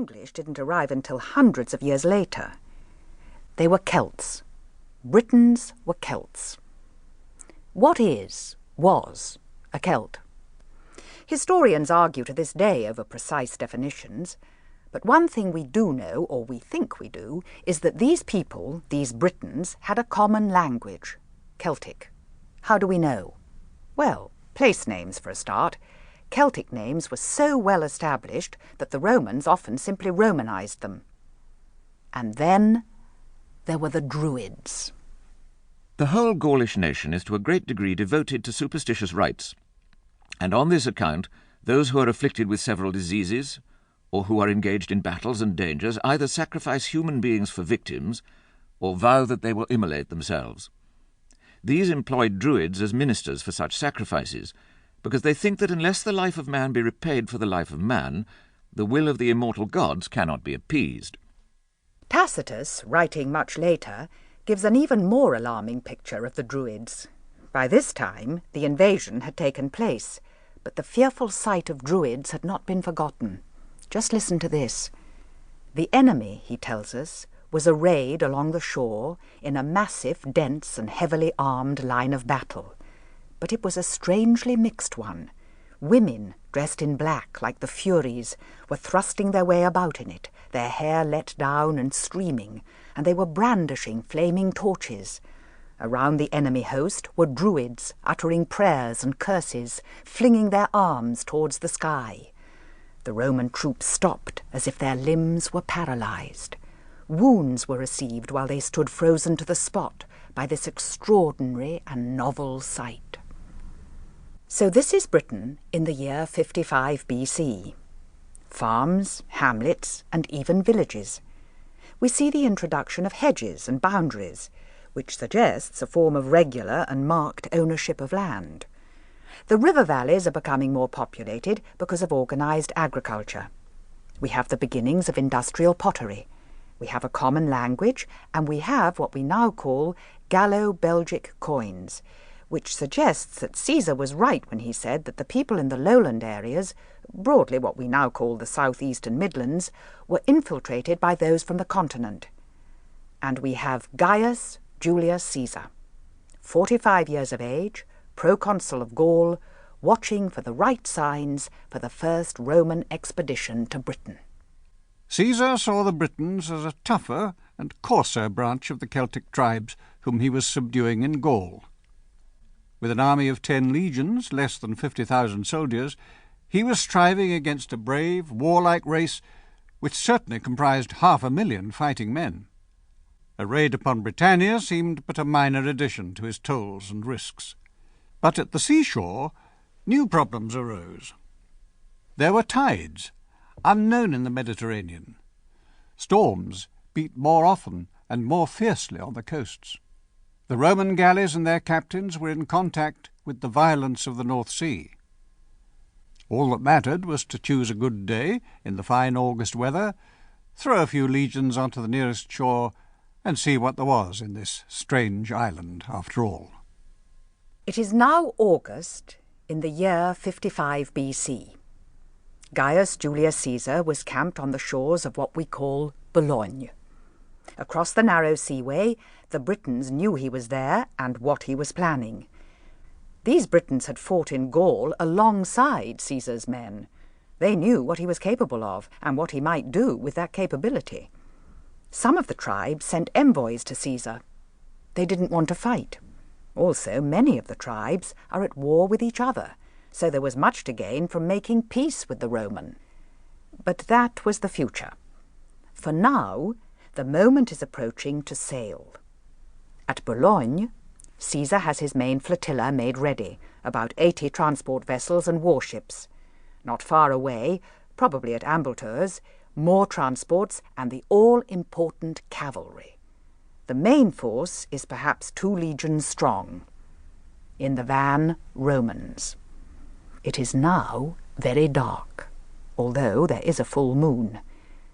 English didn't arrive until hundreds of years later. They were Celts. Britons were Celts. What was a Celt? Historians argue to this day over precise definitions, but one thing we do know, or we think we do, is that these people, these Britons, had a common language, Celtic. How do we know? Well, place names for a start. Celtic names were so well established that the Romans often simply Romanized them. And then there were the Druids. The whole Gaulish nation is to a great degree devoted to superstitious rites, and on this account those who are afflicted with several diseases, or who are engaged in battles and dangers, either sacrifice human beings for victims, or vow that they will immolate themselves. These employed Druids as ministers for such sacrifices, because they think that unless the life of man be repaid for the life of man, the will of the immortal gods cannot be appeased. Tacitus, writing much later, gives an even more alarming picture of the Druids. By this time, the invasion had taken place, but the fearful sight of Druids had not been forgotten. Just listen to this. The enemy, he tells us, was arrayed along the shore in a massive, dense and heavily armed line of battle. But it was a strangely mixed one. Women, dressed in black like the Furies, were thrusting their way about in it, their hair let down and streaming, and they were brandishing flaming torches. Around the enemy host were Druids, uttering prayers and curses, flinging their arms towards the sky. The Roman troops stopped as if their limbs were paralyzed. Wounds were received while they stood frozen to the spot by this extraordinary and novel sight. So this is Britain in the year 55 BC. Farms, hamlets, and even villages. We see the introduction of hedges and boundaries, which suggests a form of regular and marked ownership of land. The river valleys are becoming more populated because of organised agriculture. We have the beginnings of industrial pottery. We have a common language, and we have what we now call Gallo-Belgic coins, which suggests that Caesar was right when he said that the people in the lowland areas, broadly what we now call the south-east and Midlands, were infiltrated by those from the continent. And we have Gaius Julius Caesar, 45 years of age, proconsul of Gaul, watching for the right signs for the first Roman expedition to Britain. Caesar saw the Britons as a tougher and coarser branch of the Celtic tribes whom he was subduing in Gaul. With an army of 10 legions, less than 50,000 soldiers, he was striving against a brave, warlike race which certainly comprised 500,000 fighting men. A raid upon Britannia seemed but a minor addition to his tolls and risks. But at the seashore, new problems arose. There were tides, unknown in the Mediterranean. Storms beat more often and more fiercely on the coasts. The Roman galleys and their captains were in contact with the violence of the North Sea. All that mattered was to choose a good day in the fine August weather, throw a few legions onto the nearest shore, and see what there was in this strange island after all. It is now August in the year 55 BC. Gaius Julius Caesar was camped on the shores of what we call Boulogne. Across the narrow seaway, the Britons knew he was there and what he was planning. These Britons had fought in Gaul alongside Caesar's men. They knew what he was capable of and what he might do with that capability. Some of the tribes sent envoys to Caesar. They didn't want to fight. Also, many of the tribes are at war with each other, so there was much to gain from making peace with the Roman. But that was the future. For now, the moment is approaching to sail. At Boulogne, Caesar has his main flotilla made ready, about 80 transport vessels and warships. Not far away, probably at Ambleteuse, more transports and the all-important cavalry. The main force is perhaps 2 legions strong. In the van, Romans. It is now very dark, although there is a full moon.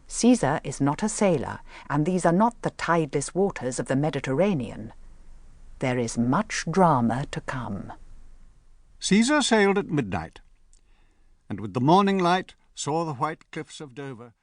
Caesar is not a sailor, and these are not the tideless waters of the Mediterranean. There is much drama to come. Caesar sailed at midnight, and with the morning light saw the white cliffs of Dover